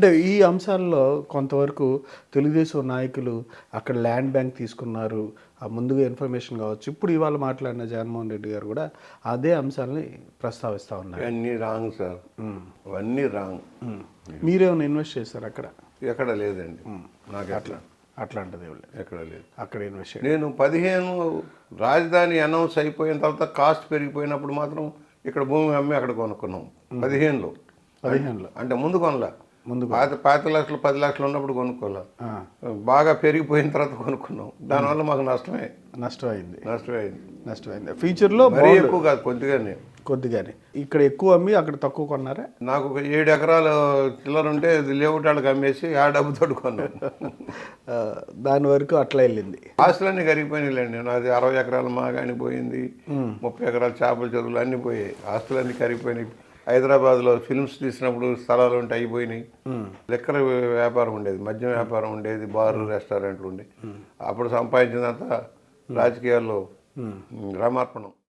అంటే ఈ అంశాల్లో కొంతవరకు తెలుగుదేశం నాయకులు అక్కడ ల్యాండ్ బ్యాంక్ తీసుకున్నారు, ఆ ముందుగా ఇన్ఫర్మేషన్ కావచ్చు, ఇప్పుడు ఇవాళ మాట్లాడిన జగన్మోహన్ రెడ్డి గారు కూడా అదే అంశాలని ప్రస్తావిస్తూ ఉన్నారు. అన్నీ రాంగ్ సార్, అవన్నీ రాంగ్. మీరేమైనా ఇన్వెస్ట్ చేశారు అక్కడ? ఎక్కడ లేదండి నాకు. అట్లాంటిది ఎక్కడ లేదు అక్కడ ఇన్వెస్ట్. నేను 15 రాజధాని అనౌన్స్ అయిపోయిన తర్వాత కాస్ట్ పెరిగిపోయినప్పుడు మాత్రం ఇక్కడ భూమి అమ్మి అక్కడ కొనుక్కున్నాం. 15లో అంటే ముందు కొనలా. ముందు 5 లక్షలు 10 లక్షలు ఉన్నప్పుడు కొనుక్కోలే, బాగా పెరిగిపోయిన తర్వాత కొనుక్కున్నాం. దానివల్ల మాకు నష్టమైంది. ఫ్యూచర్లో మరీ ఎక్కువ కాదు, కొద్దిగానే ఇక్కడ ఎక్కువ అమ్మి అక్కడ తక్కువ కొన్నారా? నాకు ఒక 7 ఎకరాలు చిల్లర ఉంటే లేఅవుట్ వాళ్ళకి అమ్మేసి ఆ డబ్బుతో కొన్నాను. దాని వరకు అట్లా వెళ్ళింది. ఆస్తులన్నీ కరిగిపోయినాయిలేండి. నాది 60 ఎకరాలు మాగాని పోయింది, 30 ఎకరాలు చేపల చెరువులు అన్నీ పోయాయి. ఆస్తులన్నీ కరిగిపోయినాయి. హైదరాబాద్లో ఫిల్మ్స్ తీసినప్పుడు స్థలాలు ఉంటే అయిపోయినాయి. లెక్కల వ్యాపారం ఉండేది, మద్యం వ్యాపారం ఉండేది, బార్లు రెస్టారెంట్లు ఉండేవి. అప్పుడు సంపాదించినంత రాజకీయాల్లో రామార్పణం.